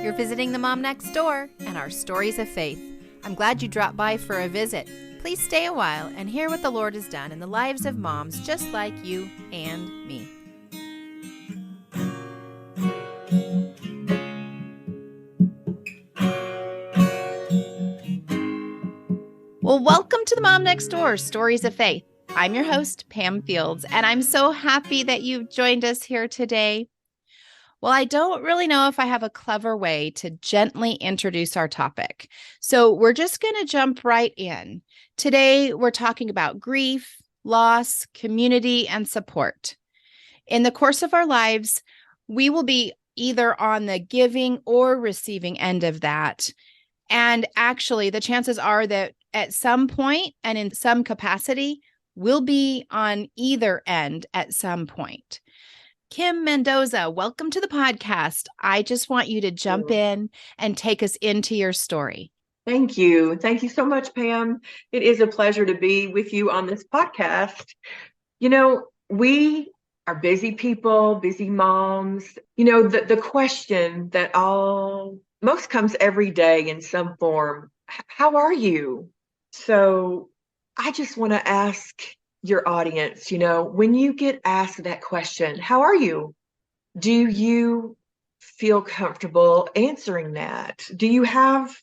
You're visiting the Mom Next Door and our stories of faith. I'm glad you dropped by for a visit. Please stay a while and hear what the Lord has done in the lives of moms just like you and me. Well, welcome to the Mom Next Door, Stories of Faith. I'm your host, Pam Fields, and I'm so happy that you've joined us here today. Well, I don't really know if I have a clever way to gently introduce our topic, so we're just going to jump right in. Today, we're talking about grief, loss, community, and support. In the course of our lives, we will be either on the giving or receiving end of that. And actually, the chances are that at some point and in some capacity, we'll be on either end at some point. Kim Mendoza, welcome to the podcast. I just want you to jump in and take us into your story. Thank you. Thank you so much, Pam. It is a pleasure to be with you on this podcast. You know, we are busy people, busy moms. You know, the question that most comes every day in some form, how are you? So I just want to ask your audience, when you get asked that question, how are you? Do you feel comfortable answering that? Do you have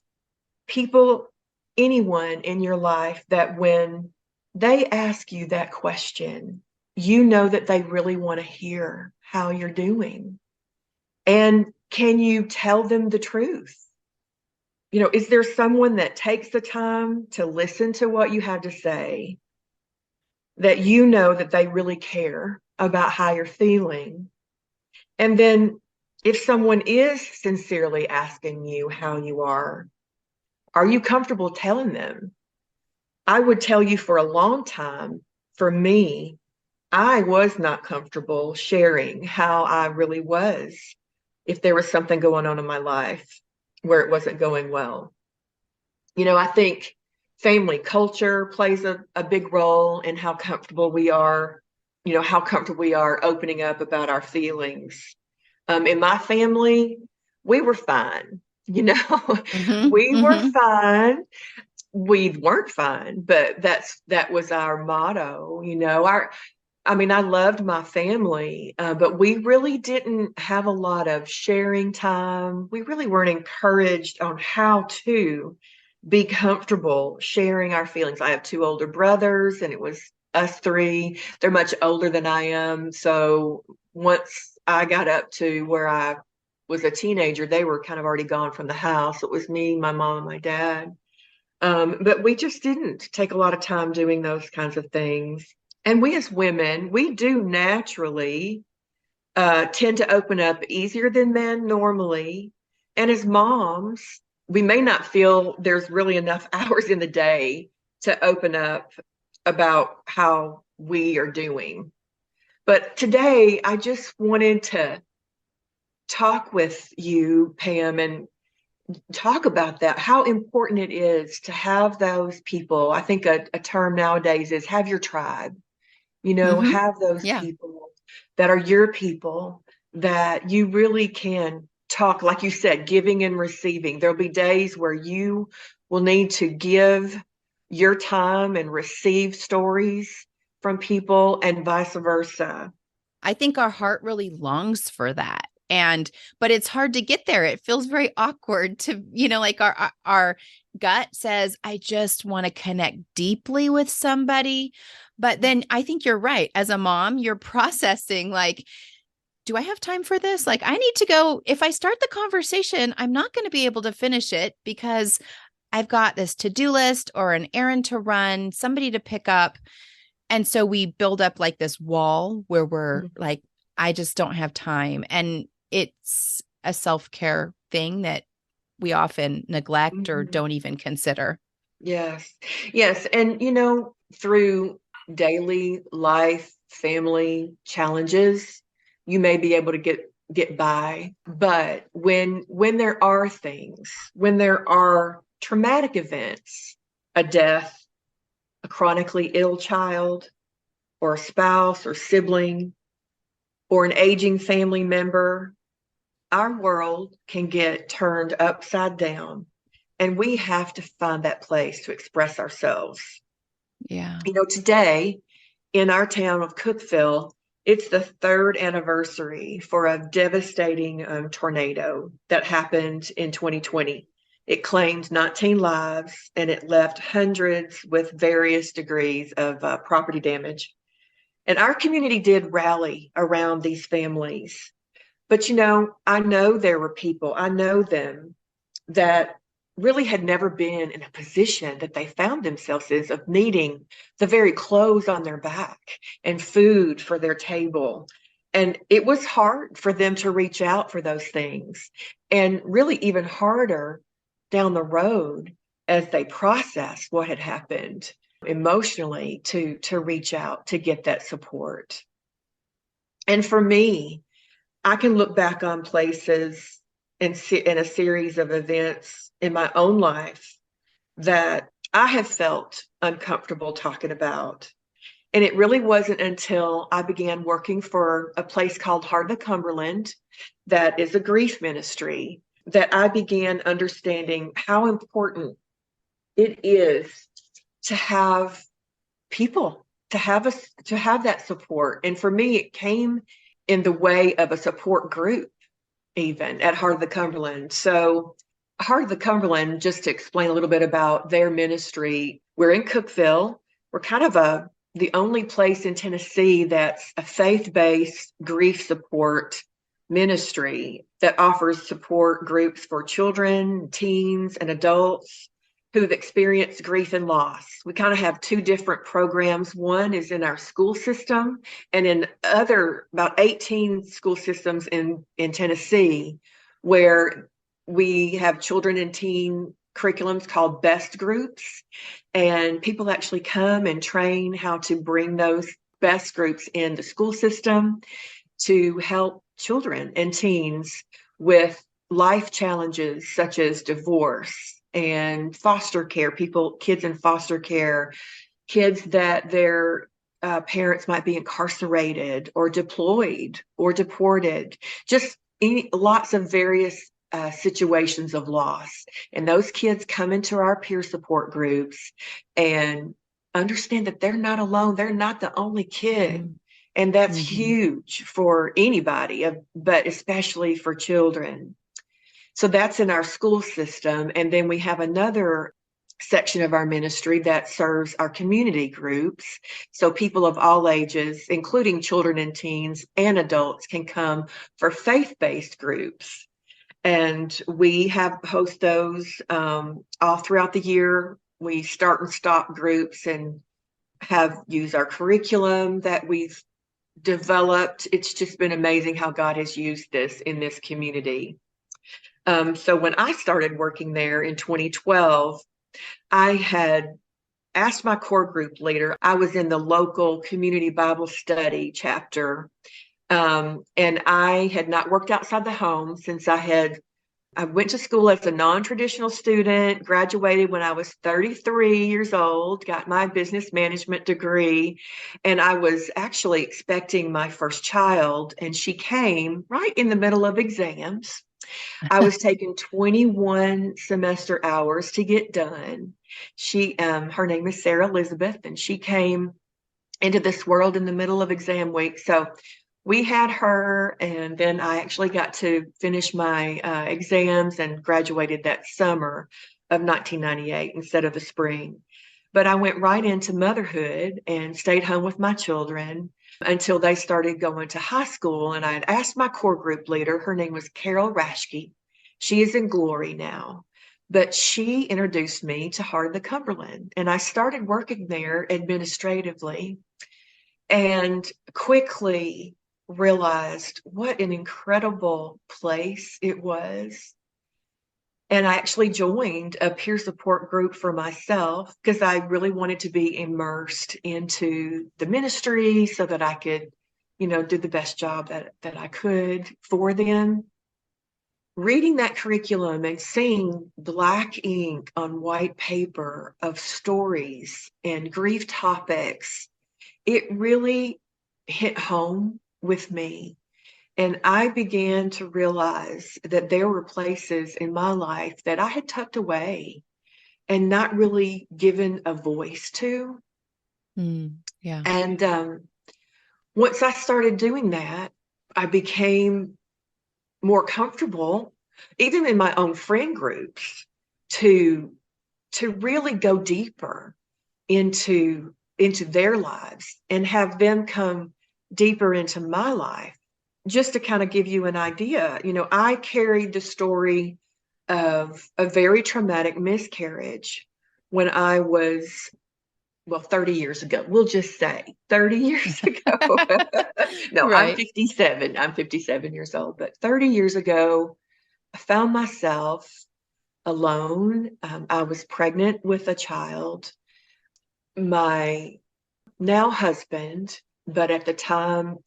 people, anyone in your life that when they ask you that question, you know that they really want to hear how you're doing? And can you tell them the truth? Is there someone that takes the time to listen to what you have to say, that you know that they really care about how you're feeling? And then if someone is sincerely asking you how you are you comfortable telling them? I would tell you, for a long time, for me, I was not comfortable sharing how I really was if there was something going on in my life where it wasn't going well. I think family culture plays a big role in how comfortable we are, opening up about our feelings. In my family, we were fine. We were fine. We weren't fine, but that was our motto. I loved my family, but we really didn't have a lot of sharing time. We really weren't encouraged on how to be comfortable sharing our feelings. I have two older brothers, and it was us three. They're much older than I am. So once I got up to where I was a teenager, they were kind of already gone from the house. It was me, my mom, and my dad. But we just didn't take a lot of time doing those kinds of things. And we as women, we do naturally tend to open up easier than men normally. And as moms, we may not feel there's really enough hours in the day to open up about how we are doing. But today, I just wanted to talk with you, Pam, and talk about that, how important it is to have those people. I think a term nowadays is have your tribe, have those people that are your people, that you really can talk, like you said, giving and receiving. There'll be days where you will need to give your time and receive stories from people, and vice versa. I think our heart really longs for that. But it's hard to get there. It feels very awkward to, like our gut says, I just want to connect deeply with somebody. But then I think you're right. As a mom, you're processing like, do I have time for this? Like, I need to go. If I start the conversation, I'm not going to be able to finish it because I've got this to-do list or an errand to run, somebody to pick up. And so we build up like this wall where we're like, I just don't have time. And it's a self-care thing that we often neglect or don't even consider. Yes. Yes. And, through daily life, family challenges, you may be able to get by. But when there are things, when there are traumatic events, a death, a chronically ill child, or a spouse or sibling, or an aging family member, our world can get turned upside down, and we have to find that place to express ourselves. Yeah. Today in our town of Cookeville, it's the third anniversary for a devastating tornado that happened in 2020. It claimed 19 lives and it left hundreds with various degrees of property damage. And our community did rally around these families. But I know there were people, I know them, that really had never been in a position that they found themselves in of needing the very clothes on their back and food for their table. And it was hard for them to reach out for those things, and really even harder down the road as they process what had happened emotionally to reach out to get that support. And for me, I can look back on places and in a series of events in my own life that I have felt uncomfortable talking about. And it really wasn't until I began working for a place called Heart of the Cumberland, that is a grief ministry, that I began understanding how important it is to have people, to have that support. And for me, it came in the way of a support group, even at Heart of the Cumberland. So Heart of the Cumberland, just to explain a little bit about their ministry, we're in Cookeville. We're kind of the only place in Tennessee that's a faith-based grief support ministry that offers support groups for children, teens, and adults who've experienced grief and loss. We kind of have two different programs. One is in our school system, and in about 18 school systems in Tennessee, where we have children and teen curriculums called BEST groups. And people actually come and train how to bring those BEST groups in the school system to help children and teens with life challenges such as divorce and foster care, kids in foster care, kids that their parents might be incarcerated or deployed or deported, just lots of various situations of loss. And those kids come into our peer support groups and understand that they're not alone. They're not the only kid. Mm. And that's Mm-hmm. huge for anybody, but especially for children. So that's in our school system. And then we have another section of our ministry that serves our community groups. So people of all ages, including children and teens and adults, can come for faith-based groups. And we host those all throughout the year. We start and stop groups and have used our curriculum that we've developed. It's just been amazing how God has used this in this community. So when I started working there in 2012, I had asked my core group leader. I was in the local community Bible study chapter, and I had not worked outside the home since I went to school as a non-traditional student, graduated when I was 33 years old, got my business management degree, and I was actually expecting my first child, and she came right in the middle of exams. I was taking 21 semester hours to get done. Her name is Sarah Elizabeth, and she came into this world in the middle of exam week. So we had her, and then I actually got to finish my exams and graduated that summer of 1998 instead of the spring. But I went right into motherhood and stayed home with my children until they started going to high school. And I had asked my core group leader, her name was Carol Rashke. She is in glory now. But she introduced me to Heart of the Cumberland, and I started working there administratively and quickly realized what an incredible place it was. And I actually joined a peer support group for myself because I really wanted to be immersed into the ministry so that I could, do the best job that I could for them. Reading that curriculum and seeing black ink on white paper of stories and grief topics, it really hit home with me. And I began to realize that there were places in my life that I had tucked away and not really given a voice to. Yeah. And once I started doing that, I became more comfortable, even in my own friend groups, to really go deeper into their lives and have them come deeper into my life. Just to kind of give you an idea, I carried the story of a very traumatic miscarriage when I was, well, 30 years ago. We'll just say 30 years ago. No, I'm Right. 57. I'm 57 years old, but 30 years ago, I found myself alone. I was pregnant with a child. My now husband, but at the time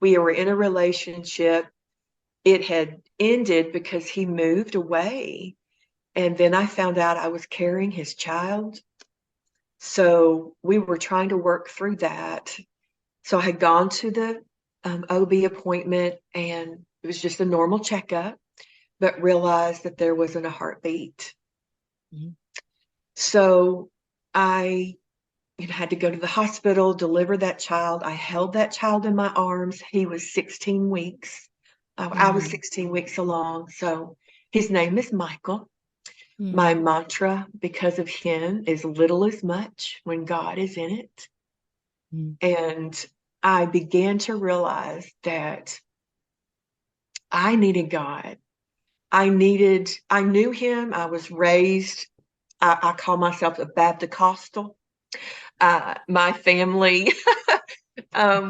we were in a relationship. It had ended because he moved away. And then I found out I was carrying his child. So we were trying to work through that. So I had gone to the OB appointment, and it was just a normal checkup, but realized that there wasn't a heartbeat. Mhm. So I had to go to the hospital, deliver that child. I held that child in my arms. He was 16 weeks. I was Mm. 16 weeks along. So his name is Michael. Mm. My mantra, because of him, is little is much when God is in it. Mm. And I began to realize that I needed God. I knew him. I was raised, I call myself a Baptist. My family,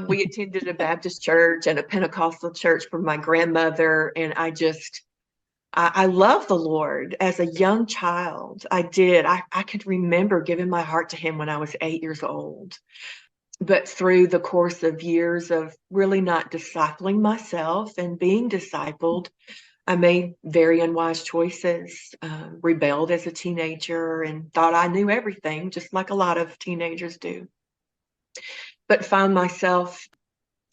we attended a Baptist church and a Pentecostal church for my grandmother. And I love the Lord. As a young child, I did. I could remember giving my heart to him when I was 8 years old. But through the course of years of really not discipling myself and being discipled, I made very unwise choices, rebelled as a teenager, and thought I knew everything, just like a lot of teenagers do. But found myself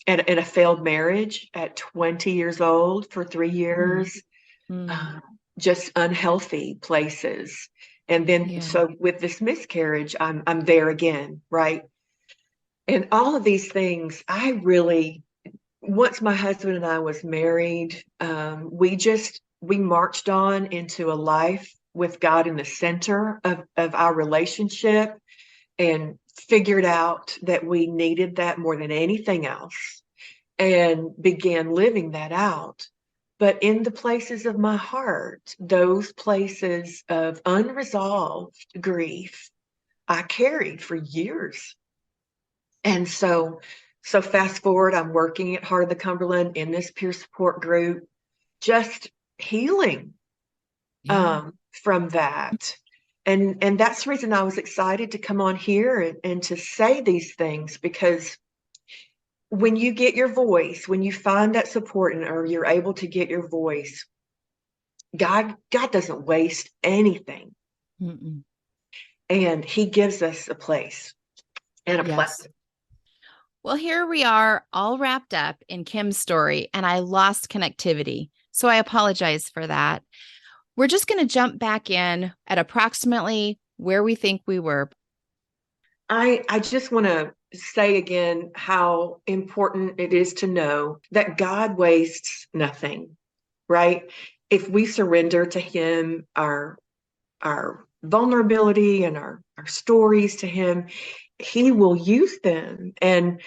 in a failed marriage at 20 years old for 3 years, Mm. uh, just unhealthy places. And then, Yeah. so with this miscarriage, I'm there again, right? And all of these things, once my husband and I was married, we marched on into a life with God in the center of our relationship, and figured out that we needed that more than anything else, and began living that out. But in the places of my heart, those places of unresolved grief, I carried for years. And so fast forward, I'm working at Heart of the Cumberland in this peer support group, just healing Yeah. from that. And that's the reason I was excited to come on here and to say these things, because when you get your voice, when you find that support, or you're able to get your voice, God doesn't waste anything. Mm-mm. And he gives us a place and a Yes. platform. Well, here we are all wrapped up in Kim's story, and I lost connectivity. So I apologize for that. We're just going to jump back in at approximately where we think we were. I just want to say again how important it is to know that God wastes nothing, right? If we surrender to him our vulnerability and our stories to him, he will use them. And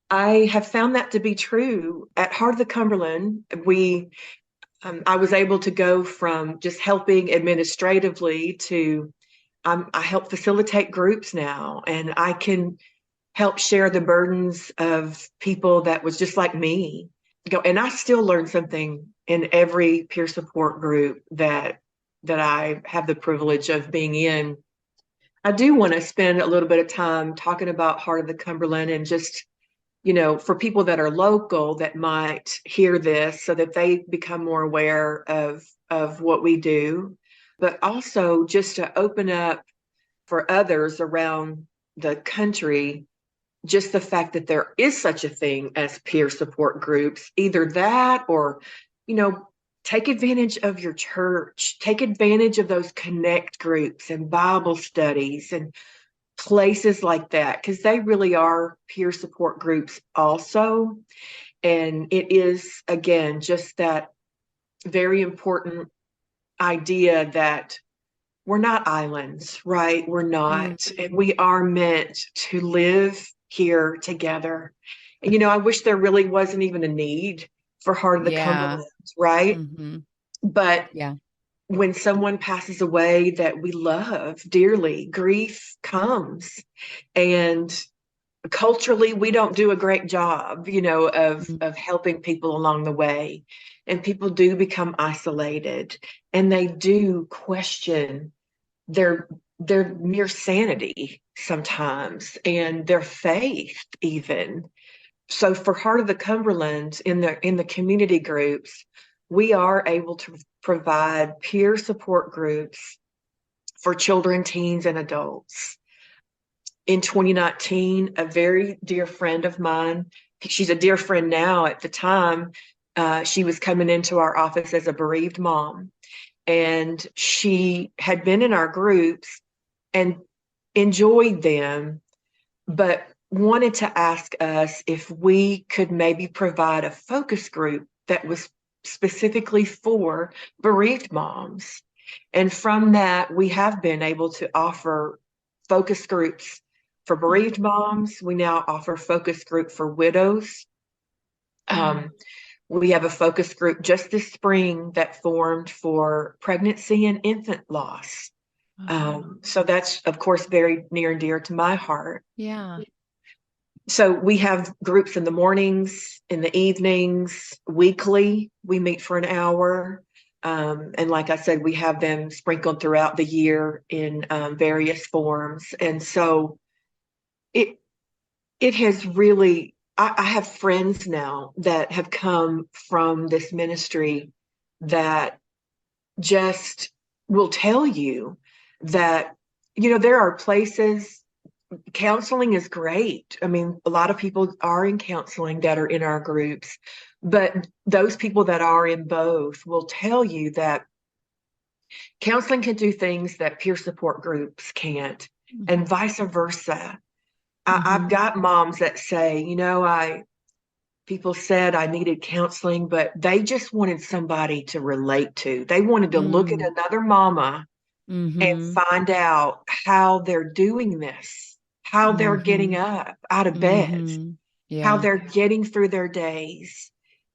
I have found that to be true. At Heart of the Cumberland, I was able to go from just helping administratively to I help facilitate groups now, and I can help share the burdens of people that was just like me. And I still learn something in every peer support group that I have the privilege of being in. I do want to spend a little bit of time talking about Heart of the Cumberland, and just, for people that are local that might hear this, so that they become more aware of what we do, but also just to open up for others around the country just the fact that there is such a thing as peer support groups, either that or, you know, take advantage of your church, take advantage of those connect groups and Bible studies and places like that, because they really are peer support groups also. And it is, again, just that very important idea that we're not islands, right? We're Mm. not. And we are meant to live here together. And, I wish there really wasn't even a need for Heart of the Yeah. Cumberland, right? Mm-hmm. But Yeah. when someone passes away that we love dearly, grief comes. And culturally, we don't do a great job, Mm. of helping people along the way. And people do become isolated, and they do question their their mere sanity sometimes, and their faith even. So for Heart of the Cumberland, in the community groups, we are able to provide peer support groups for children, teens, and adults. In 2019, a very dear friend of mine, she's a dear friend now, at the time, she was coming into our office as a bereaved mom. And she had been in our groups and enjoyed them, but wanted to ask us if we could maybe provide a focus group that was specifically for bereaved moms. And from that, we have been able to offer focus groups for bereaved moms. We now offer focus group for widows. Um, we have a focus group just this spring that formed for pregnancy and infant loss. So that's, of course, very near and dear to my heart. Yeah. So we have groups in the mornings, in the evenings, weekly. We meet for an hour. And like I said, we have them sprinkled throughout the year in various forms. And so it it has really, I have friends now that have come from this ministry that just will tell you that, there are places, counseling is great. I mean, a lot of people are in counseling that are in our groups, but those people that are in both will tell you that counseling can do things that peer support groups can't, and vice versa. I've Mm-hmm. got moms that say, people said I needed counseling, but they just wanted somebody to relate to. They wanted to look at another mama and Mm-hmm. find out how they're doing this, how they're Mm-hmm. getting up out of bed, Mm-hmm. how Yeah. they're getting through their days.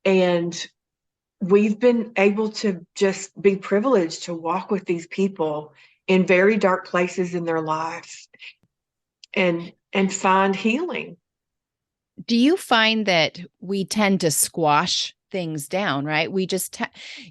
And we've been able to just be privileged to walk with these people in very dark places in their life and find healing. Do you find that we tend to squash things down, right?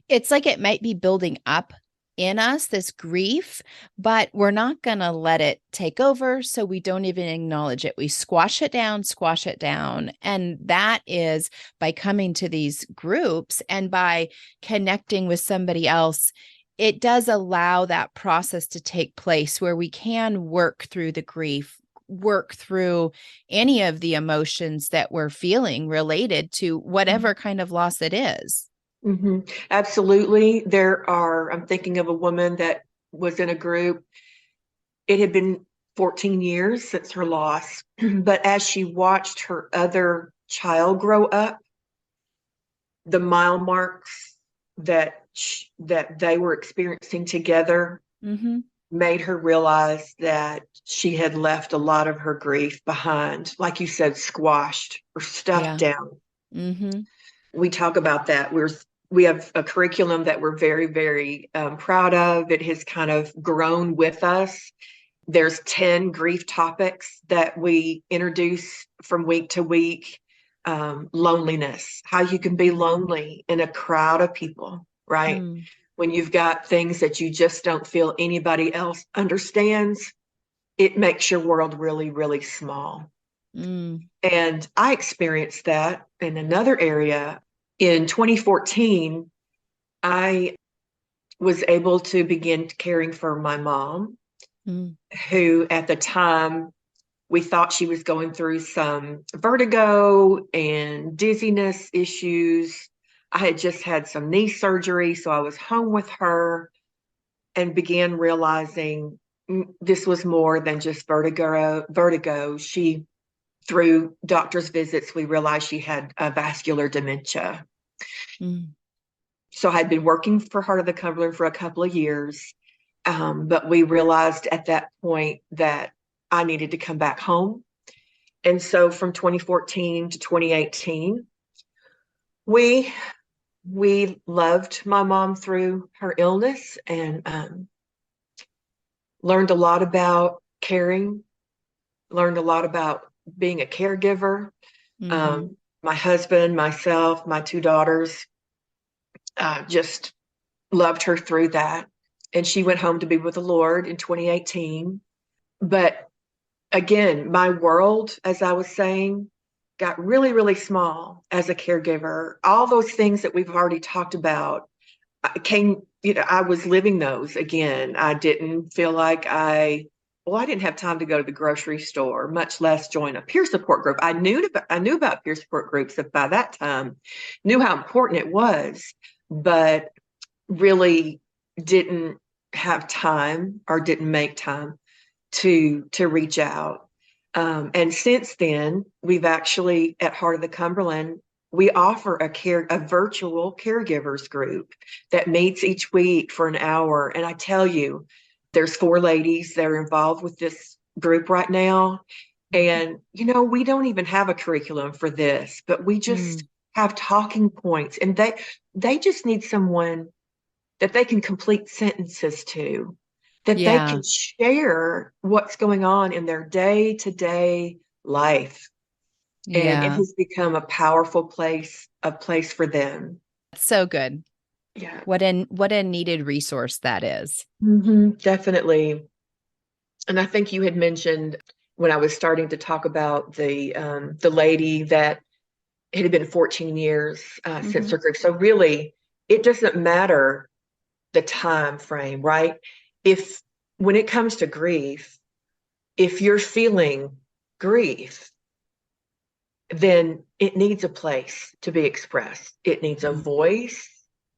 It's like it might be building up in us, this grief, but we're not going to let it take over. So we don't even acknowledge it. We squash it down, squash it down. And that is by coming to these groups and by connecting with somebody else. It does allow that process to take place where we can work through the grief, work through any of the emotions that we're feeling related to whatever kind of loss it is. Mm-hmm. Absolutely. I'm thinking of a woman that was in a group. It had been 14 years since her loss, but as she watched her other child grow up, the mile marks that they were experiencing together Mm-hmm. made her realize that she had left a lot of her grief behind, like you said, squashed or stuffed Yeah. down. Mm-hmm. We talk about that. We have a curriculum that we're very, very proud of. It has kind of grown with us. There's 10 grief topics that we introduce from week to week. Loneliness, how you can be lonely in a crowd of people, right? Mm. When you've got things that you just don't feel anybody else understands, it makes your world really, really small. Mm. And I experienced that in another area. In 2014, I was able to begin caring for my mom, Mm. who at the time We thought she was going through some vertigo and dizziness issues. I had just had some knee surgery, so I was home with her and began realizing this was more than just vertigo. Through doctor's visits, we realized she had vascular dementia. Mm. So I had been working for Heart of the Cumberland for a couple of years, but we realized at that point that I needed to come back home. And so from 2014 to 2018, we loved my mom through her illness and learned a lot about caring, learned a lot about being a caregiver. Mm-hmm. My husband, myself, my two daughters just loved her through that. And she went home to be with the Lord in 2018. But again, my world, as I was saying, got really, really small as a caregiver. All those things that we've already talked about I was living those again. I didn't feel like I didn't have time to go to the grocery store, much less join a peer support group. I knew about peer support groups by that time, knew how important it was, but really didn't have time or didn't make time to reach out. And since then, we've actually at Heart of the Cumberland, we offer a virtual caregivers group that meets each week for an hour. And I tell you, there's 4 ladies that are involved with this group right now. And, we don't even have a curriculum for this, but we just have talking points, and they just need someone that they can complete sentences to, that they Yeah. can share what's going on in their day-to-day life. And it Yeah. has become a powerful place for them. So good. Yeah. What a needed resource that is. Definitely. And I think you had mentioned when I was starting to talk about the lady that it had been 14 years since Mm-hmm. her grief. So really, it doesn't matter the time frame, right? If when it comes to grief, if you're feeling grief, then it needs a place to be expressed. It needs a voice.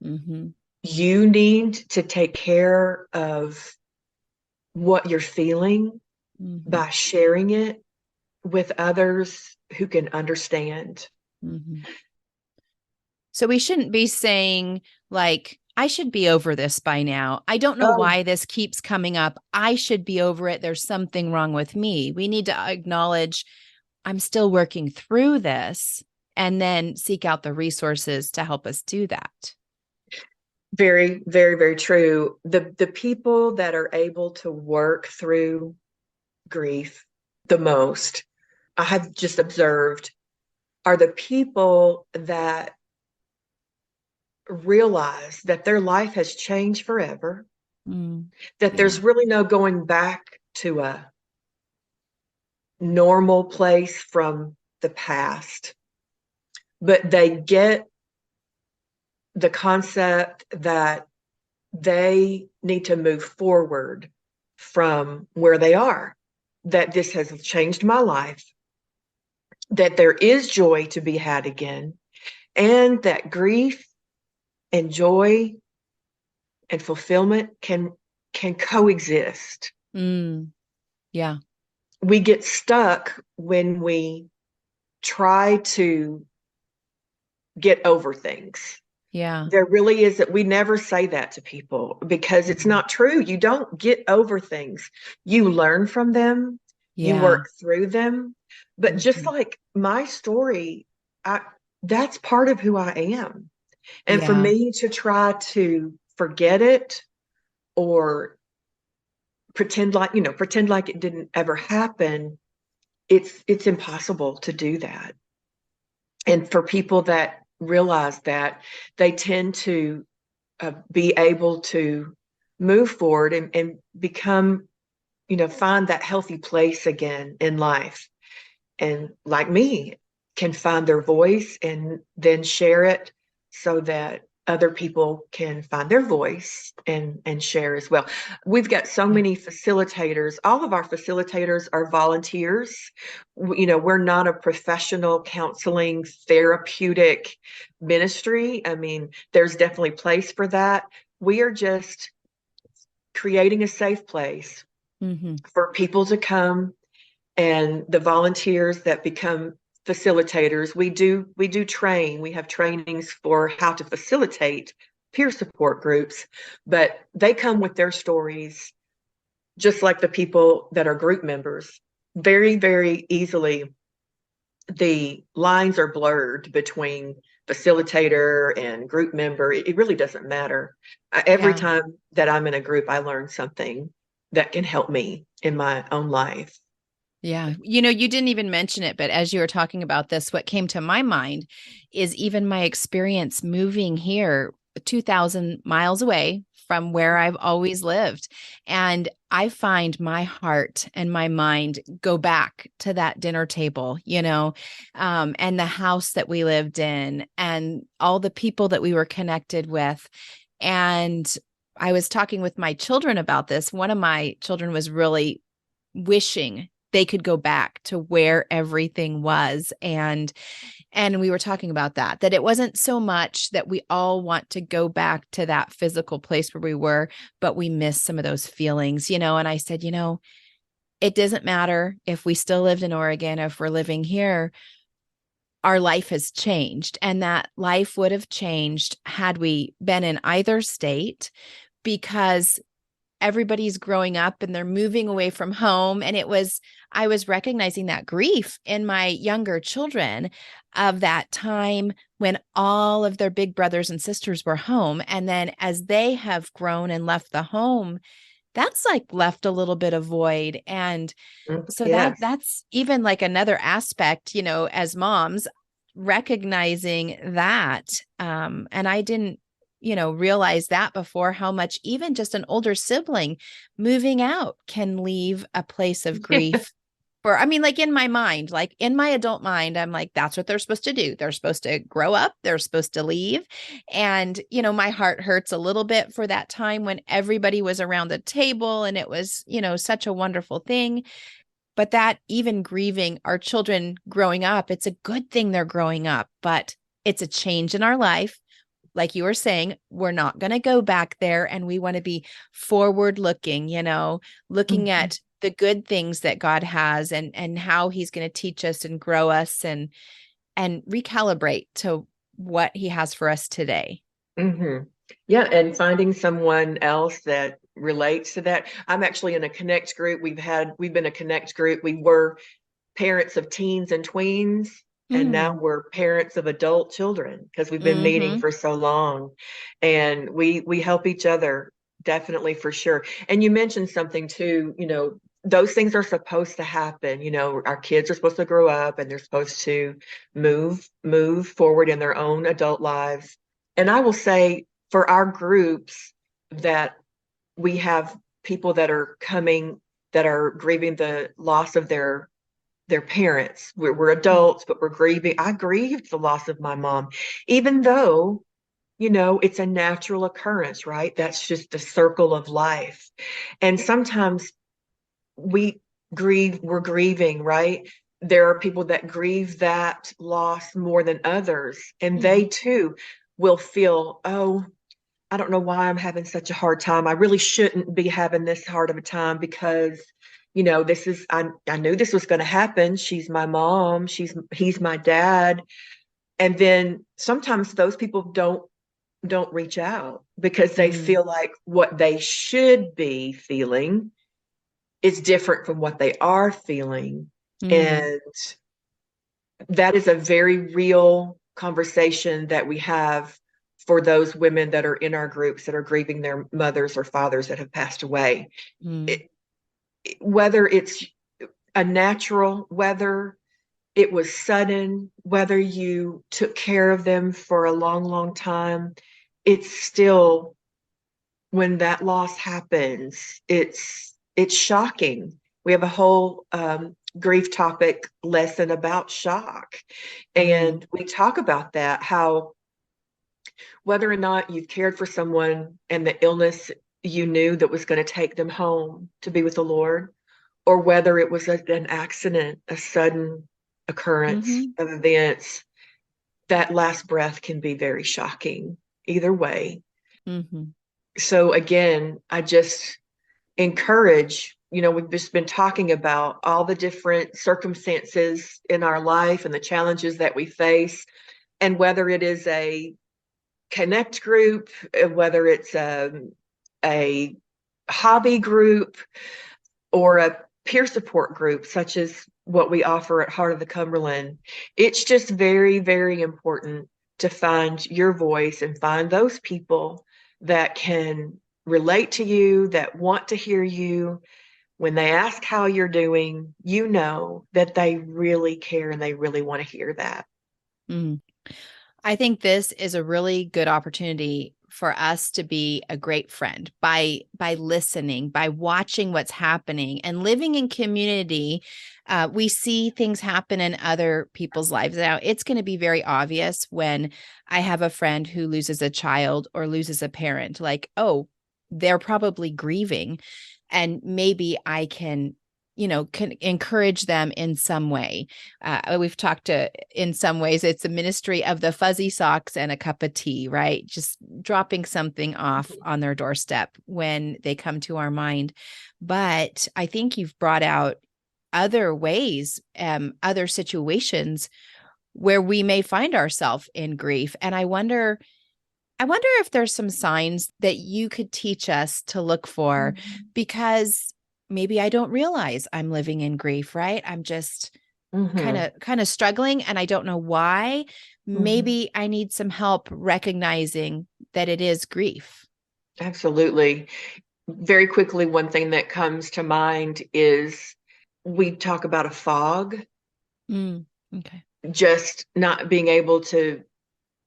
Mm-hmm. You need to take care of what you're feeling Mm-hmm. by sharing it with others who can understand. Mm-hmm. So we shouldn't be saying, like, I should be over this by now. I don't know Oh, why this keeps coming up. I should be over it. There's something wrong with me. We need to acknowledge I'm still working through this and then seek out the resources to help us do that. very, very, very true. The people that are able to work through grief the most, I have just observed, are the people that realize that their life has changed forever, that Yeah. there's really no going back to a normal place from the past, but they get the concept that they need to move forward from where they are, that this has changed my life, that there is joy to be had again, and that grief and joy and fulfillment can coexist. Mm. Yeah. We get stuck when we try to get over things. Yeah. There really is that we never say that to people because it's Mhm. not true. You don't get over things. You learn from them, you Yeah. work through them. But just Mhm. like my story, I that's part of who I am. And for Yeah. me to try to forget it or pretend like it didn't ever happen, it's impossible to do that. And for people that realize that, they tend to be able to move forward and become, find that healthy place again in life. And like me, can find their voice and then share it so that other people can find their voice and share as well. We've got so Yeah. many facilitators. All of our facilitators are volunteers. We're not a professional counseling therapeutic ministry. I mean, there's definitely place for that. We are just creating a safe place Mm-hmm. for people to come, and the volunteers that become facilitators, we do train. We have trainings for how to facilitate peer support groups, but they come with their stories just like the people that are group members. Very, very easily the lines are blurred between facilitator and group member. It really doesn't matter. Every Yeah. time that I'm in a group, I learn something that can help me in my own life. Yeah. You didn't even mention it, but as you were talking about this, what came to my mind is even my experience moving here 2,000 miles away from where I've always lived. And I find my heart and my mind go back to that dinner table, and the house that we lived in and all the people that we were connected with. And I was talking with my children about this. One of my children was really wishing they could go back to where everything was. And we were talking about that it wasn't so much that we all want to go back to that physical place where we were, but we miss some of those feelings. And I said, it doesn't matter if we still lived in Oregon, if we're living here, our life has changed, and that life would have changed had we been in either state, because everybody's growing up and they're moving away from home. And I was recognizing that grief in my younger children of that time when all of their big brothers and sisters were home. And then as they have grown and left the home, that's like left a little bit of void. And so Yes. that's even like another aspect, as moms, recognizing that. And I didn't realize that before, how much even just an older sibling moving out can leave a place of grief. I mean, like in my mind, like in my adult mind, I'm like, that's what they're supposed to do. They're supposed to grow up. They're supposed to leave. And, my heart hurts a little bit for that time when everybody was around the table and it was, such a wonderful thing. But that even grieving our children growing up, it's a good thing they're growing up, but it's a change in our life. Like you were saying, we're not going to go back there, and we want to be forward looking, looking Mhm. at the good things that God has, and how he's going to teach us and grow us and recalibrate to what he has for us today. Hmm. Yeah, and finding someone else that relates to that. I'm actually in a connect group. We've been a connect group. We were parents of teens and tweens, and now Mm. we're parents of adult children because we've been meeting Mm-hmm. for so long, and we help each other definitely, for sure. And you mentioned something too, those things are supposed to happen. Our kids are supposed to grow up and they're supposed to move forward in their own adult lives. And I will say for our groups that we have people that are coming that are grieving the loss of their parents. We're adults, but we're grieving. I grieved the loss of my mom, even though, it's a natural occurrence, right? That's just the circle of life. And sometimes we we're grieving, right? There are people that grieve that loss more than others, and they Mm-hmm. too will feel, oh, I don't know why I'm having such a hard time. I really shouldn't be having this hard of a time because, this is I knew this was going to happen. She's my mom, he's my dad. And then sometimes those people don't reach out because they Mm-hmm. feel like what they should be feeling is different from what they are feeling. Mm-hmm. And that is a very real conversation that we have for those women that are in our groups that are grieving their mothers or fathers that have passed away. It, whether it's a natural, whether it was sudden, whether you took care of them for a long, long time, it's still, when that loss happens, it's shocking. We have a whole grief topic lesson about shock, Mm-hmm. and we talk about that, how whether or not you've cared for someone and the illness you knew that was going to take them home to be with the Lord, or whether it was an accident, a sudden occurrence Mm-hmm. of events, that last breath can be very shocking either way. Mm-hmm. So again, I just encourage, we've just been talking about all the different circumstances in our life and the challenges that we face, and whether it is a connect group, whether it's a hobby group or a peer support group, such as what we offer at Heart of the Cumberland, it's just very, very important to find your voice and find those people that can relate to you, that want to hear you. When they ask how you're doing, you know that they really care and they really want to hear that. Mm. I think this is a really good opportunity for us to be a great friend by listening, by watching what's happening and living in community. We see things happen in other people's lives. Now, it's going to be very obvious when I have a friend who loses a child or loses a parent, like, oh, they're probably grieving. And maybe I can encourage them in some way. We've talked to, in some ways, it's a ministry of the fuzzy socks and a cup of tea, right? Just dropping something off on their doorstep when they come to our mind. But I think you've brought out other ways, other situations where we may find ourselves in grief. And I wonder if there's some signs that you could teach us to look for, because maybe I don't realize I'm living in grief, right? I'm just kind Mm-hmm. of kind of struggling and I don't know why. Mm-hmm. Maybe I need some help recognizing that it is grief. Absolutely. Very quickly, one thing that comes to mind is we talk about a fog, Mm, okay. just not being able to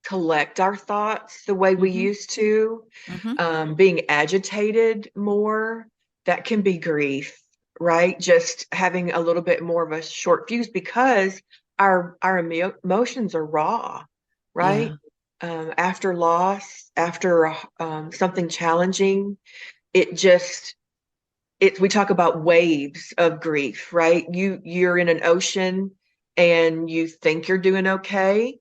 collect our thoughts the way we Mm-hmm. used to, Mm-hmm. being agitated more. That can be grief, right? Just having a little bit more of a short fuse because our emotions are raw, right? Yeah. After loss, after something challenging, it just we talk about waves of grief, right? You're in an ocean and you think you're doing okay,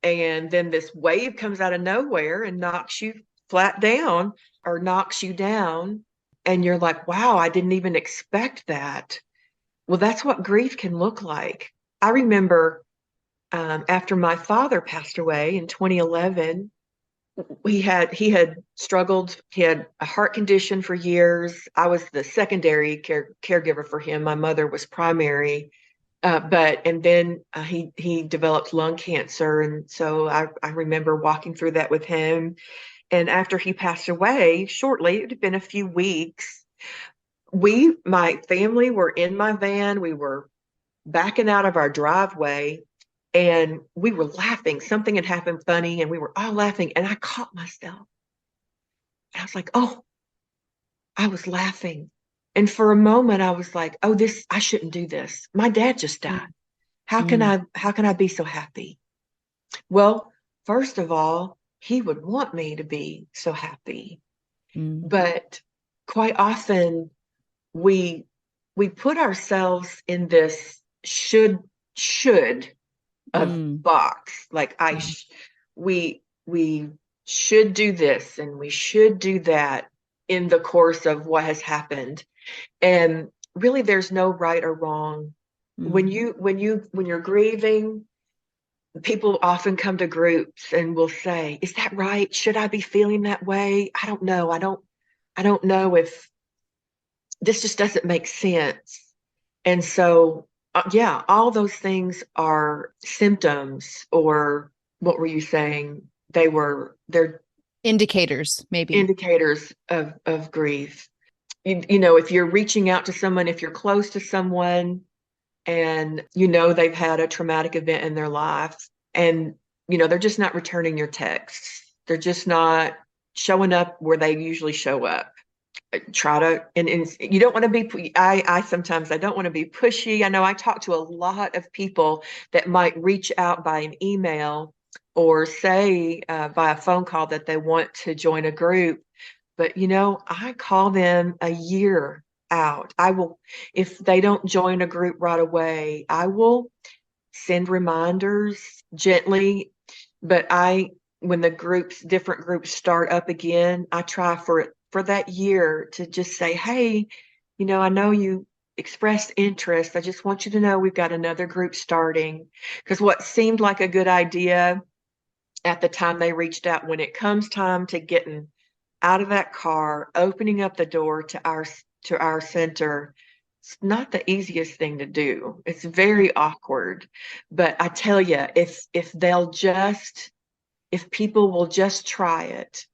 and then this wave comes out of nowhere and knocks you flat down or knocks you down, and you're like, wow, I didn't even expect that. Well, that's what grief can look like. I remember after my father passed away in 2011, he had struggled. He had a heart condition for years. I was the secondary caregiver for him. My mother was primary. And then he developed lung cancer, and so I remember walking through that with him. And after he passed away, shortly, it had been a few weeks. My family, were in my van. We were backing out of our driveway, and we were laughing. Something had happened funny, and we were all laughing. And I caught myself. And I was like, "Oh, I was laughing." And for a moment, I was like, "Oh, I shouldn't do this. My dad just died. Mm, mm, How can I be so happy?" Well, first of all, he would want me to be so happy. mm, But quite often we we put ourselves in this should of mm, box. Like mm, we should do this and we should do that in the course of what has happened. And really there's no right or wrong. When mm, you're grieving, people often come to groups and will say, "Is that right? Should I be feeling that way? I don't know. I don't know if this just doesn't make sense." And so, yeah, all those things are symptoms, or what were you saying? They're indicators, maybe. indicators of grief. If you're reaching out to someone, if you're close to someone, and they've had a traumatic event in their life, and they're just not returning your texts, they're just not showing up where they usually show up. Try to, and you don't want to be, I sometimes I don't want to be pushy. I know I talk to a lot of people that might reach out by an email or say via phone call that they want to join a group. But, I call them a year out. I will, if they don't join a group right away, I will send reminders gently. But when the different groups start up again, I try for that year to just say, hey, I know you expressed interest. I just want you to know we've got another group starting. Because what seemed like a good idea at the time they reached out, when it comes time to getting out of that car, opening up the door to our center, it's not the easiest thing to do. It's very awkward. But I tell you, if people will just try it,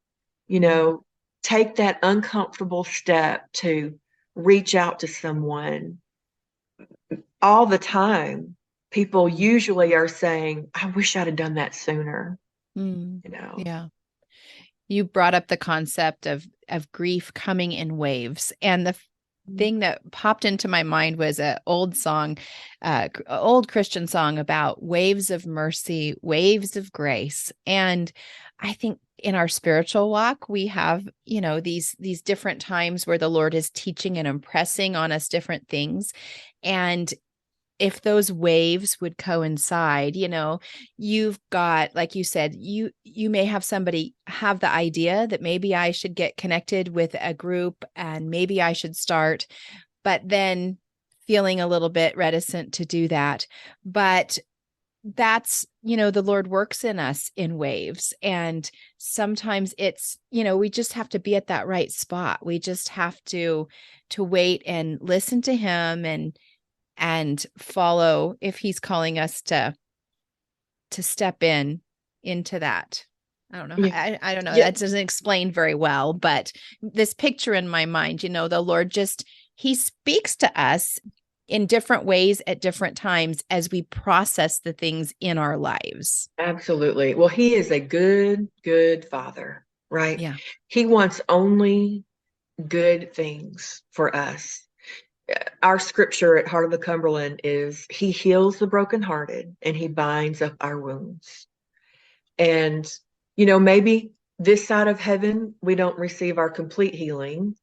take that uncomfortable step to reach out to someone, all the time, people usually are saying, I wish I'd have done that sooner. Yeah. You brought up the concept of grief coming in waves. And the thing that popped into my mind was an old song, old Christian song about waves of mercy, waves of grace. And I think in our spiritual walk, we have, these different times where the Lord is teaching and impressing on us different things. And if those waves would coincide, you've got, like you said, you may have somebody have the idea that maybe I should get connected with a group and maybe I should start, but then feeling a little bit reticent to do that. But that's, the Lord works in us in waves. And sometimes it's, we just have to be at that right spot. We just have to wait and listen to him and follow if he's calling us to step into that. I don't know. Yeah. I don't know. Yeah. That doesn't explain very well, but this picture in my mind, the Lord he speaks to us in different ways at different times as we process the things in our lives. Absolutely. Well, he is a good, good father, right? Yeah. He wants only good things for us. Our scripture at Heart of the Cumberland is he heals the brokenhearted and he binds up our wounds. And, maybe this side of heaven, we don't receive our complete healing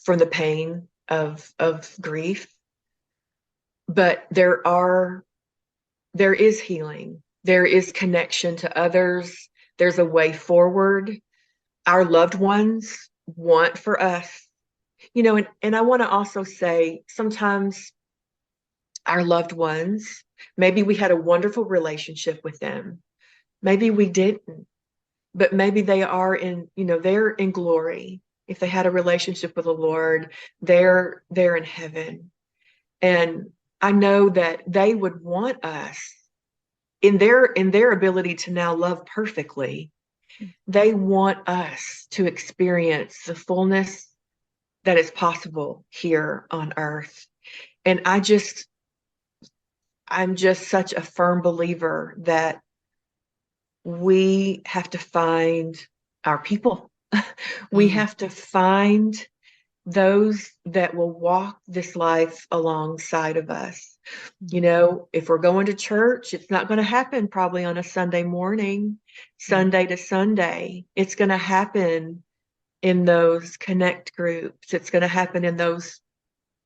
from the pain of grief, but there is healing. There is connection to others. There's a way forward. Our loved ones want for us, and I want to also say sometimes our loved ones, maybe we had a wonderful relationship with them. Maybe we didn't, but maybe they're in glory. If they had a relationship with the Lord, they're in heaven. And I know that they would want us in their ability to now love perfectly. They want us to experience the fullness that is possible here on earth. And I'm just such a firm believer that we have to find our people. We have to find those that will walk this life alongside of us. If we're going to church, it's not going to happen probably on a Sunday morning, Sunday to Sunday. It's going to happen in those connect groups. It's going to happen in those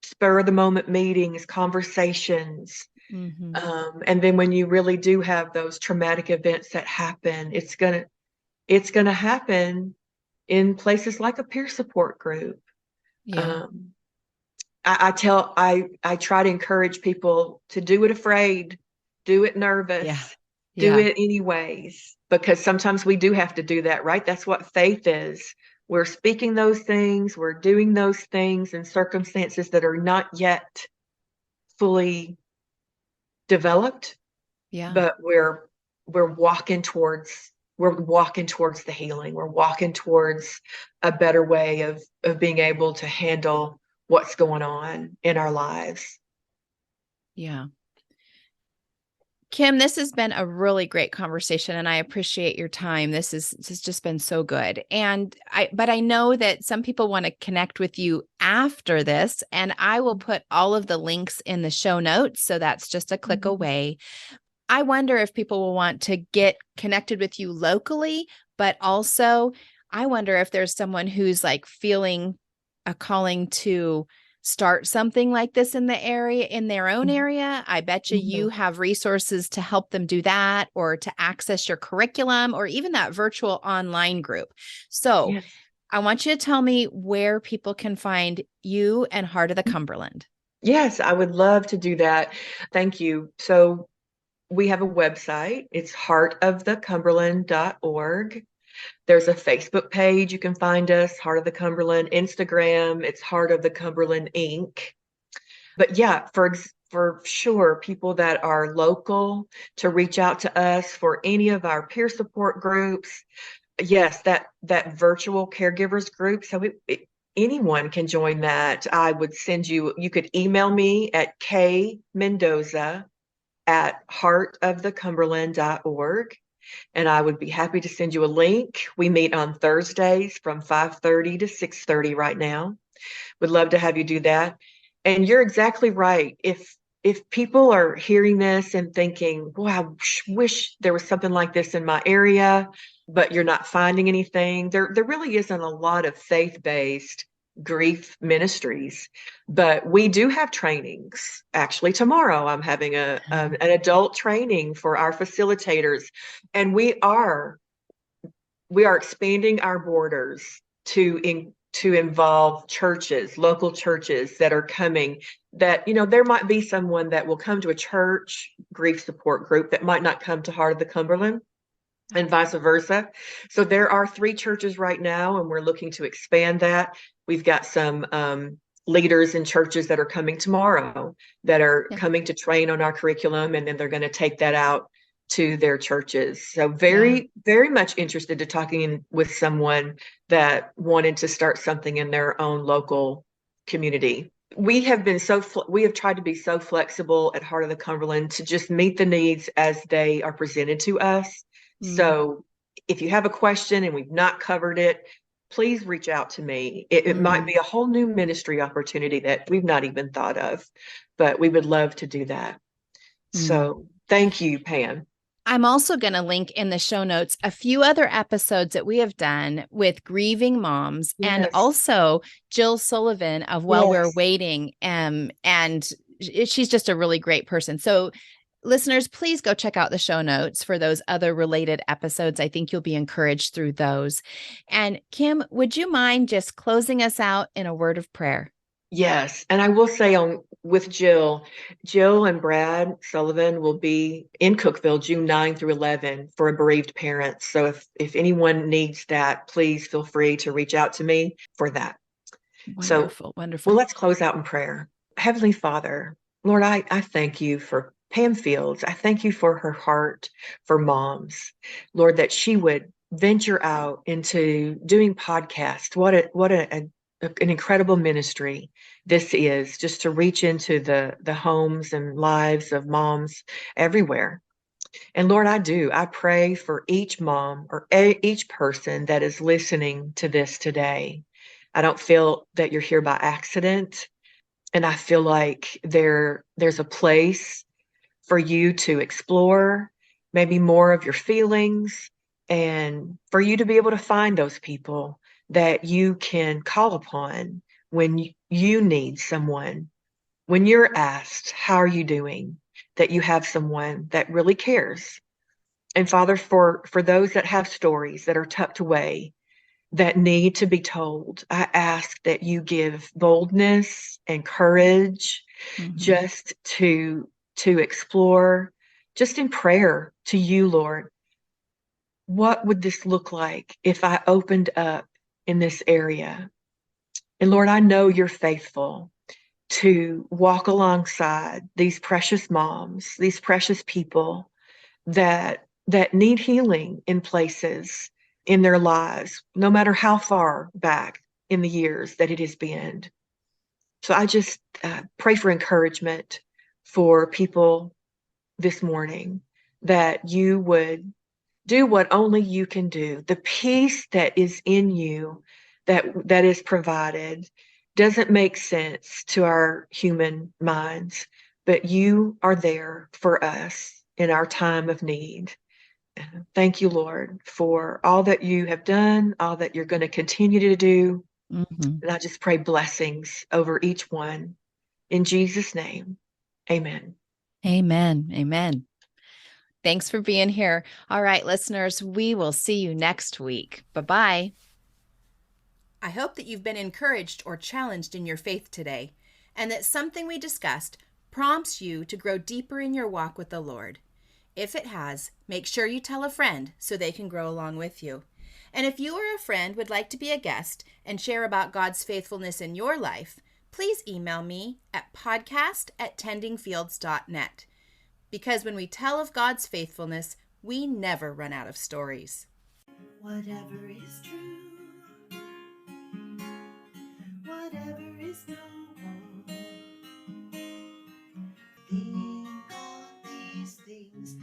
spur of the moment meetings, conversations. And then when you really do have those traumatic events that happen, it's gonna happen in places like a peer support group. Yeah. I try to encourage people to do it afraid, do it nervous, Yeah. do Yeah. it anyways, because sometimes we do have to do that, right? That's what faith is. We're speaking those things, we're doing those things in circumstances that are not yet fully developed, Yeah. but we're walking towards the healing. We're walking towards a better way of being able to handle what's going on in our lives. Yeah. Kim, this has been a really great conversation and I appreciate your time. This has just been so good. But I know that some people want to connect with you after this, and I will put all of the links in the show notes. So that's just a click away. I wonder if people will want to get connected with you locally, but also I wonder if there's someone who's like feeling a calling to start something like this in the area, in their own area. I bet you Mhm. have resources to help them do that or to access your curriculum or even that virtual online group. So Yes. I want you to tell me where people can find you and Heart of the Cumberland. Yes, I would love to do that. Thank you. So we have a website. It's heartofthecumberland.org. There's a Facebook page. You can find us, Heart of the Cumberland. Instagram, it's Heart of the Cumberland Inc. But yeah, for sure, people that are local to reach out to us for any of our peer support groups. Yes, that virtual caregivers group. So anyone can join that. I would send you, you could email me at kmendoza@heartofthecumberland.org, and I would be happy to send you a link. We meet on Thursdays from 5:30 to 6:30 right now. Would love to have you do that. And you're exactly right. If people are hearing this and thinking, boy, I wish there was something like this in my area, but you're not finding anything, there really isn't a lot of faith-based grief ministries. But we do have trainings. Actually, tomorrow I'm having an adult training for our facilitators, and we are expanding our borders to involve churches, local churches that are coming. That, there might be someone that will come to a church grief support group that might not come to Heart of the Cumberland, and vice versa. So there are 3 churches right now, and we're looking to expand that. We've got some leaders in churches that are coming tomorrow that are Yeah. coming to train on our curriculum, and then they're going to take that out to their churches. So Yeah. very, very much interested to talking with someone that wanted to start something in their own local community. We have tried to be so flexible at Heart of the Cumberland to just meet the needs as they are presented to us. Mm. So if you have a question and we've not covered it, please reach out to me. It might Mm. be a whole new ministry opportunity that we've not even thought of, but we would love to do that. Mm. So thank you, Pam. I'm also going to link in the show notes a few other episodes that we have done with grieving moms and Yes. also Jill Sullivan of While We're Yes. Waiting. And she's just a really great person. So, listeners, please go check out the show notes for those other related episodes. I think you'll be encouraged through those. And Kim, would you mind just closing us out in a word of prayer? Yes, and I will say on with Jill and Brad Sullivan will be in Cookeville June 9 through 11 for a bereaved parents. So if anyone needs that, please feel free to reach out to me for that. So, Wonderful, well, wonderful. let's close out in prayer. Heavenly Father, Lord, I thank you for Pam Fields. I thank you for her heart for moms. Lord, that she would venture out into doing podcasts. An incredible ministry this is, just to reach into the homes and lives of moms everywhere. And Lord, I pray for each mom or each person that is listening to this today. I don't feel that you're here by accident. And I feel like there's a place for you to explore maybe more of your feelings, and for you to be able to find those people that you can call upon when you need someone. When you're asked, how are you doing? That you have someone that really cares. And Father, for those that have stories that are tucked away that need to be told, I ask that you give boldness and courage Mhm. just to explore, just in prayer to you, Lord. What would this look like if I opened up in this area? And Lord, I know you're faithful to walk alongside these precious moms, these precious people that need healing in places in their lives, no matter how far back in the years that it has been. So I just pray for encouragement for people this morning, that you would do what only you can do. The peace that is in you, that is provided, doesn't make sense to our human minds, but you are there for us. in our time of need. Thank you, Lord, for all that you have done, all that you're going to continue to do. Mhm. And I just pray blessings over each one. In Jesus' name, amen. Amen. Amen. Thanks for being here. All right, listeners, we will see you next week. Bye bye. I hope that you've been encouraged or challenged in your faith today, and that something we discussed prompts you to grow deeper in your walk with the Lord. If it has, make sure you tell a friend so they can grow along with you. And if you or a friend would like to be a guest and share about God's faithfulness in your life, please email me at podcast@tendingfields.net. Because when we tell of God's faithfulness, we never run out of stories. Whatever is true, whatever is noble, think on these things.